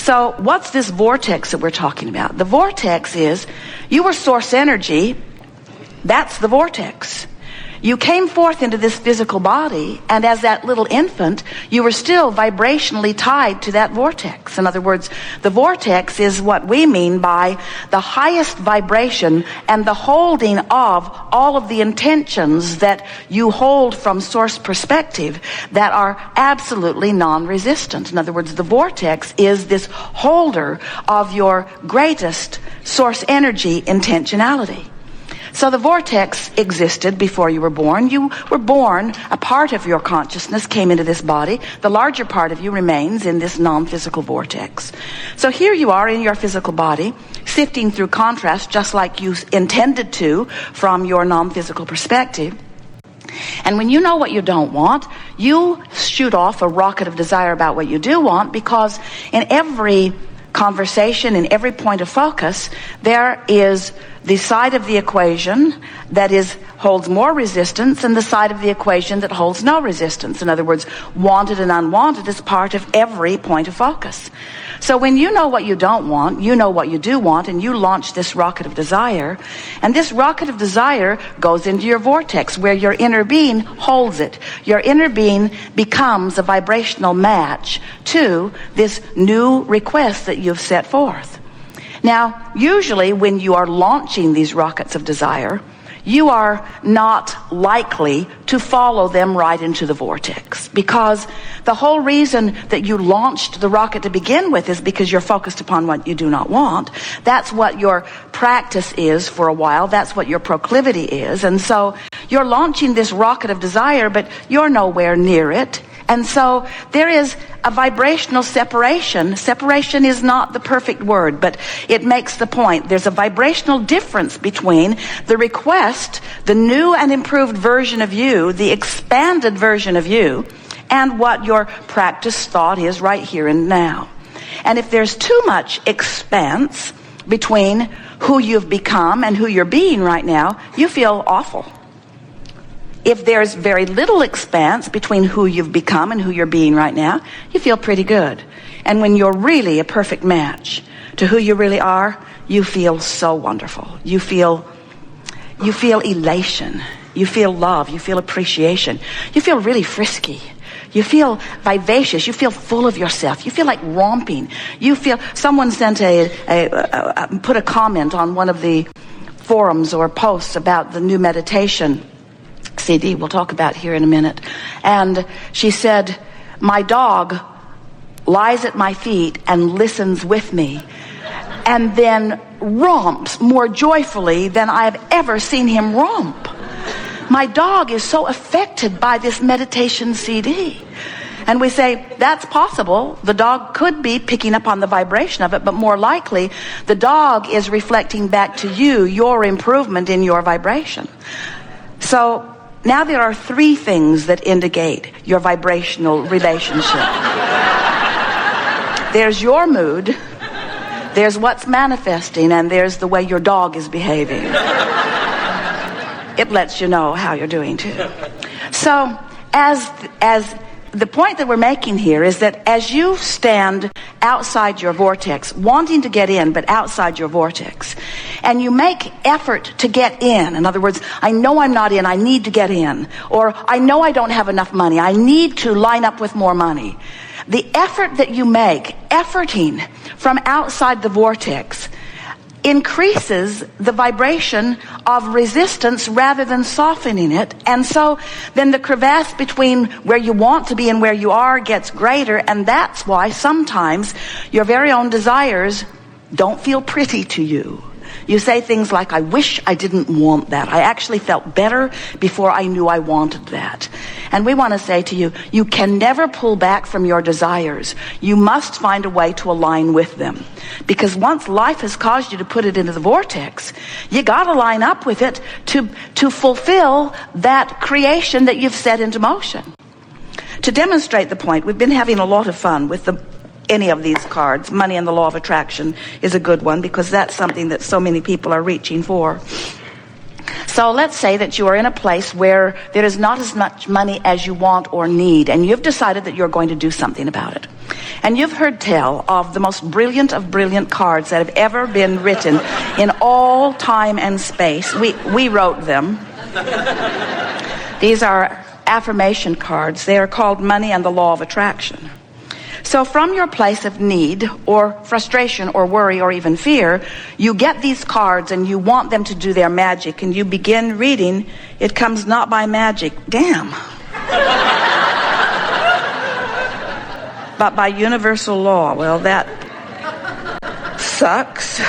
So what's this vortex that we're talking about? The vortex is, you were source energy. That's the vortex. You came forth into this physical body, and as that little infant, you were still vibrationally tied to that vortex. In other words, the vortex is what we mean by the highest vibration and the holding of all of the intentions that you hold from source perspective that are absolutely non-resistant. In other words, the vortex is this holder of your greatest source energy intentionality. So the vortex existed before you were born. You were born, a part of your consciousness came into this body. The larger part of you remains in this non-physical vortex. So here you are in your physical body, sifting through contrast just like you intended to from your non-physical perspective. And when you know what you don't want, you shoot off a rocket of desire about what you do want, because in every conversation, in every point of focus, there is the side of the equation that holds more resistance and the side of the equation that holds no resistance. In other words, wanted and unwanted is part of every point of focus. So when you know what you don't want, you know what you do want, and you launch this rocket of desire, and this rocket of desire goes into your vortex where your inner being holds it. Your inner being becomes a vibrational match to this new request that you've set forth. Now, usually when you are launching these rockets of desire, you are not likely to follow them right into the vortex, because the whole reason that you launched the rocket to begin with is because you're focused upon what you do not want. That's what your practice is for a while. That's what your proclivity is. And so you're launching this rocket of desire, but you're nowhere near it. And so there is a vibrational separation. Separation is not the perfect word, but it makes the point. There's a vibrational difference between the request, the new and improved version of you, the expanded version of you, and what your practice thought is right here and now. And if there's too much expanse between who you've become and who you're being right now, you feel awful. If there's very little expanse between who you've become and who you're being right now, you feel pretty good. And when you're really a perfect match to who you really are, you feel so wonderful. You feel elation. You feel love. You feel appreciation. You feel really frisky. You feel vivacious. You feel full of yourself. You feel like romping. You feel, someone sent put a comment on one of the forums or posts about the new meditation CD we'll talk about here in a minute. And she said, my dog lies at my feet and listens with me, and then romps more joyfully than I've ever seen him romp. My dog is so affected by this meditation CD. And we say, that's possible. The dog could be picking up on the vibration of it, but more likely, the dog is reflecting back to you your improvement in your vibration. So now there are three things that indicate your vibrational relationship. There's your mood, there's what's manifesting, and there's the way your dog is behaving. It lets you know how you're doing too. So as the point that we're making here is that as you stand outside your vortex, wanting to get in, but outside your vortex, and you make effort to get in other words, I know I'm not in, I need to get in, or I know I don't have enough money, I need to line up with more money. The effort that you make, efforting from outside the vortex, increases the vibration of resistance rather than softening it. And so then the crevasse between where you want to be and where you are gets greater, and that's why sometimes your very own desires don't feel pretty to you. You say things like, I wish I didn't want that. I actually felt better before I knew I wanted that. And we want to say to you, you can never pull back from your desires. You must find a way to align with them. Because once life has caused you to put it into the vortex, you got to line up with it to fulfill that creation that you've set into motion. To demonstrate the point, we've been having a lot of fun with any of these cards. Money and the Law of Attraction is a good one, because that's something that so many people are reaching for. So let's say that you are in a place where there is not as much money as you want or need, and you've decided that you're going to do something about it. And you've heard tell of the most brilliant of brilliant cards that have ever been written in all time and space. We wrote them. These are affirmation cards. They are called Money and the Law of Attraction. So from your place of need or frustration or worry or even fear, you get these cards and you want them to do their magic, and you begin reading, "It comes not by magic." Damn. But by universal law. Well, that sucks.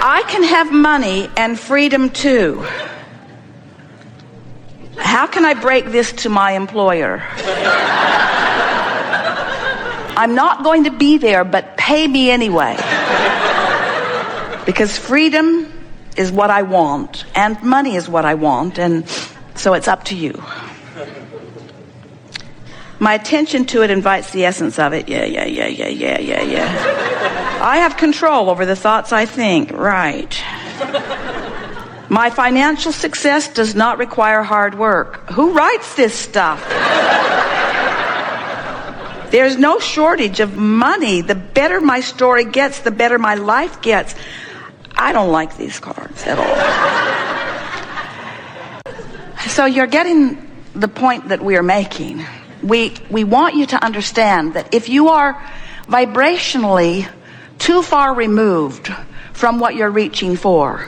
I can have money and freedom too. How can I break this to my employer? I'm not going to be there, but pay me anyway. Because freedom is what I want, and money is what I want, and so it's up to you. My attention to it invites the essence of it. Yeah. I have control over the thoughts I think. Right. My financial success does not require hard work. Who writes this stuff? There's no shortage of money. The better my story gets, the better my life gets. I don't like these cards at all. So you're getting the point that we are making. We want you to understand that if you are vibrationally too far removed from what you're reaching for,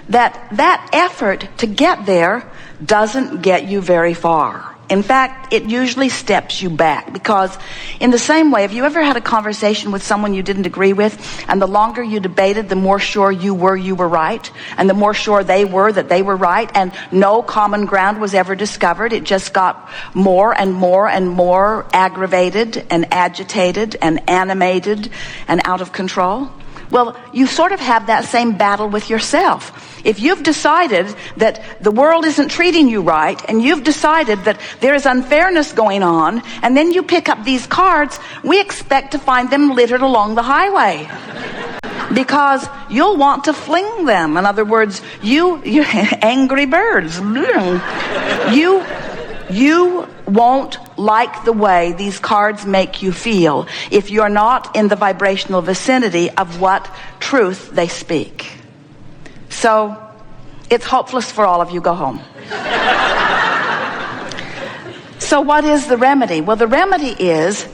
that effort to get there doesn't get you very far. In fact, it usually steps you back, because in the same way, have you ever had a conversation with someone you didn't agree with, and the longer you debated, the more sure you were right, and the more sure they were that they were right, and no common ground was ever discovered? It just got more and more and more aggravated and agitated and animated and out of control. Well, you sort of have that same battle with yourself. If you've decided that the world isn't treating you right, and you've decided that there is unfairness going on, and then you pick up these cards, we expect to find them littered along the highway. Because you'll want to fling them. In other words, you angry birds. You won't like the way these cards make you feel if you're not in the vibrational vicinity of what truth they speak. So it's hopeless for all of you. Go home. So what is the remedy? Well, the remedy is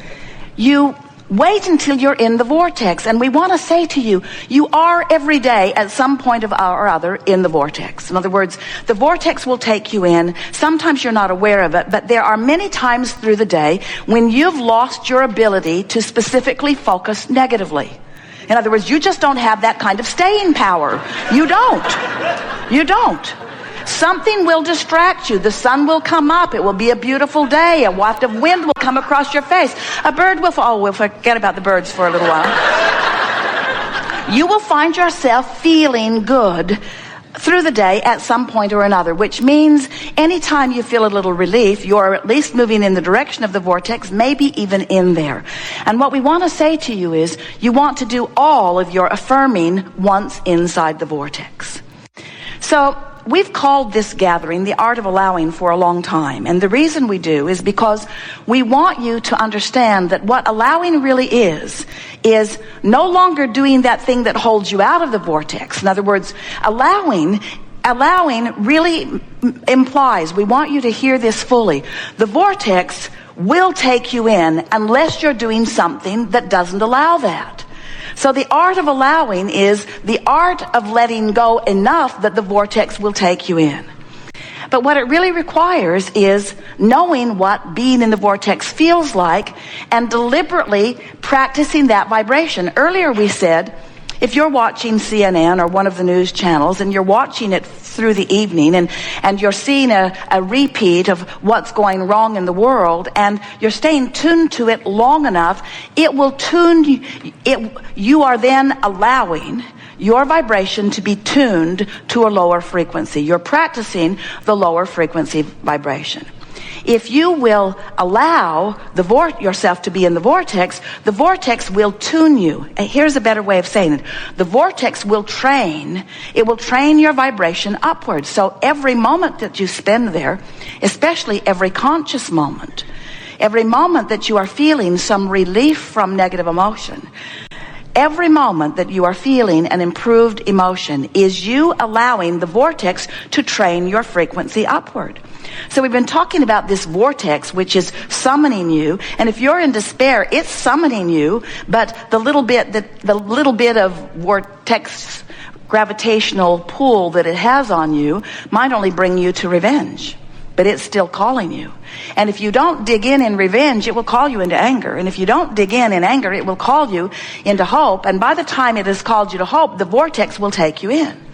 you wait until you're in the vortex. And we want to say to you, you are every day at some point or other in the vortex. In other words, the vortex will take you in. Sometimes you're not aware of it, but there are many times through the day when you've lost your ability to specifically focus negatively. In other words, you just don't have that kind of staying power. You don't. Something will distract you. The sun will come up. It will be a beautiful day. A waft of wind will come across your face. A bird will fall. We'll forget about the birds for a little while. You will find yourself feeling good through the day at some point or another, which means anytime you feel a little relief, you're at least moving in the direction of the vortex, maybe even in there. And what we want to say to you is, you want to do all of your affirming once inside the vortex. So we've called this gathering The Art of Allowing for a long time. And the reason we do is because we want you to understand that what allowing really is no longer doing that thing that holds you out of the vortex. In other words, allowing really implies, we want you to hear this fully, the vortex will take you in unless you're doing something that doesn't allow that. So the art of allowing is the art of letting go enough that the vortex will take you in. But what it really requires is knowing what being in the vortex feels like and deliberately practicing that vibration. Earlier we said, if you're watching CNN or one of the news channels and you're watching it through the evening and you're seeing a repeat of what's going wrong in the world and you're staying tuned to it long enough, it will tune it. You are then allowing your vibration to be tuned to a lower frequency. You're practicing the lower frequency vibration. If you will allow yourself to be in the vortex will tune you. Here's a better way of saying it. The vortex will train. It will train your vibration upwards. So every moment that you spend there, especially every conscious moment, every moment that you are feeling some relief from negative emotion, every moment that you are feeling an improved emotion is you allowing the vortex to train your frequency upward. So we've been talking about this vortex, which is summoning you, and if you're in despair, it's summoning you, but the little bit of vortex gravitational pull that it has on you might only bring you to revenge, but it's still calling you. And if you don't dig in revenge, it will call you into anger. And if you don't dig in anger, it will call you into hope. And by the time it has called you to hope, the vortex will take you in.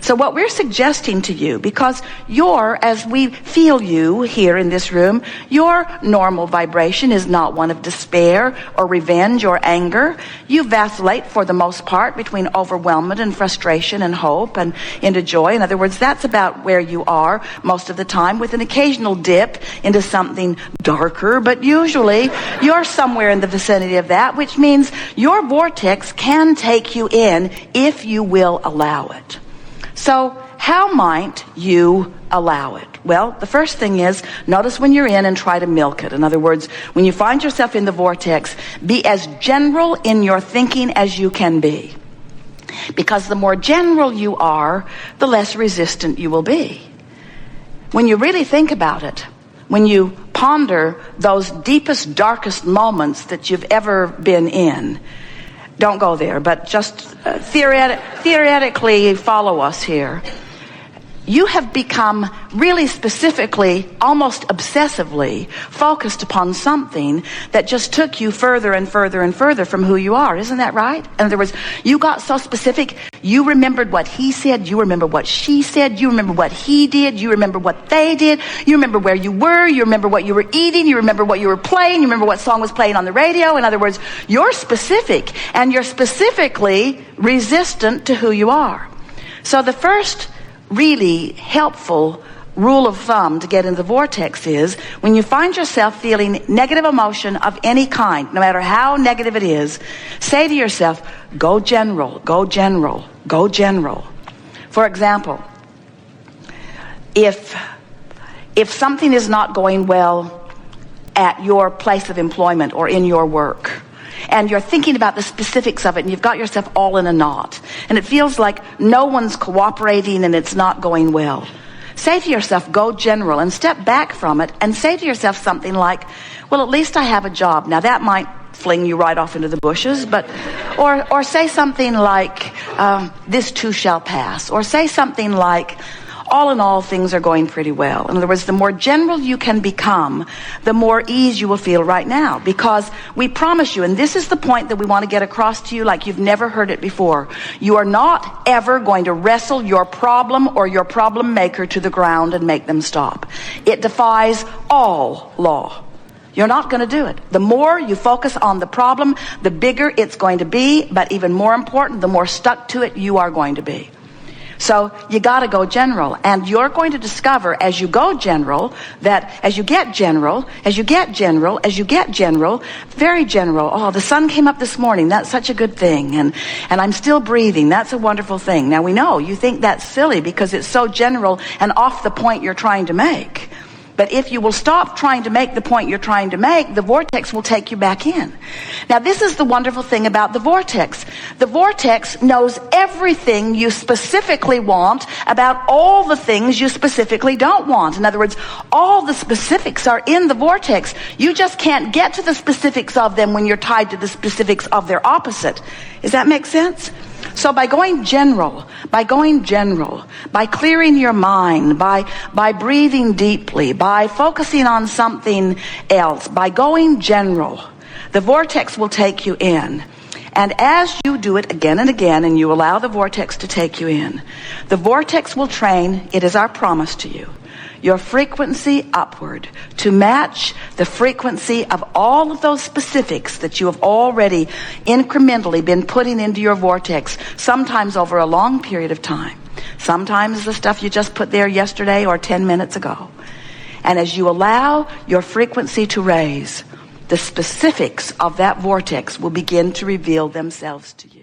So what we're suggesting to you, because as we feel you here in this room, your normal vibration is not one of despair or revenge or anger. You vacillate for the most part between overwhelmment and frustration and hope and into joy. In other words, that's about where you are most of the time, with an occasional dip into something darker, but usually you're somewhere in the vicinity of that, which means your vortex can take you in if you will allow it. So how might you allow it? Well, the first thing is, notice when you're in and try to milk it. In other words, when you find yourself in the vortex, be as general in your thinking as you can be. Because the more general you are, the less resistant you will be. When you really think about it, when you ponder those deepest, darkest moments that you've ever been in, don't go there, but just theoretically follow us here. You have become really specifically, almost obsessively focused upon something that just took you further and further and further from who you are. Isn't that right? In other words, you got so specific, you remembered what he said, you remember what she said, you remember what he did, you remember what they did, you remember where you were, you remember what you were eating, you remember what you were playing, you remember what song was playing on the radio. In other words, you're specific, and you're specifically resistant to who you are. So the first really helpful rule of thumb to get in the vortex is, when you find yourself feeling negative emotion of any kind, no matter how negative it is, say to yourself, go general, go general, go general. For example, if something is not going well at your place of employment or in your work, and you're thinking about the specifics of it, and you've got yourself all in a knot, and it feels like no one's cooperating and it's not going well, say to yourself, go general, and step back from it and say to yourself something like, well, at least I have a job. Now that might fling you right off into the bushes, but or say something like, this too shall pass, or say something like, all in all, things are going pretty well. In other words, the more general you can become, the more ease you will feel right now. Because we promise you, and this is the point that we want to get across to you like you've never heard it before, you are not ever going to wrestle your problem or your problem maker to the ground and make them stop. It defies all law. You're not going to do it. The more you focus on the problem, the bigger it's going to be, but even more important, the more stuck to it you are going to be. So you got to go general, and you're going to discover as you go general that as you get general, as you get general, as you get general, very general. Oh, the sun came up this morning. That's such a good thing. And I'm still breathing. That's a wonderful thing. Now we know you think that's silly because it's so general and off the point you're trying to make. But if you will stop trying to make the point you're trying to make, the vortex will take you back in. Now, this is the wonderful thing about the vortex. The vortex knows everything you specifically want about all the things you specifically don't want. In other words, all the specifics are in the vortex. You just can't get to the specifics of them when you're tied to the specifics of their opposite. Does that make sense? So by going general, by clearing your mind, by breathing deeply, by focusing on something else, by going general, the vortex will take you in. And as you do it again and again, and you allow the vortex to take you in, the vortex will train, it is our promise to you, your frequency upward to match the frequency of all of those specifics that you have already incrementally been putting into your vortex, sometimes over a long period of time. Sometimes the stuff you just put there yesterday or 10 minutes ago. And as you allow your frequency to raise, the specifics of that vortex will begin to reveal themselves to you.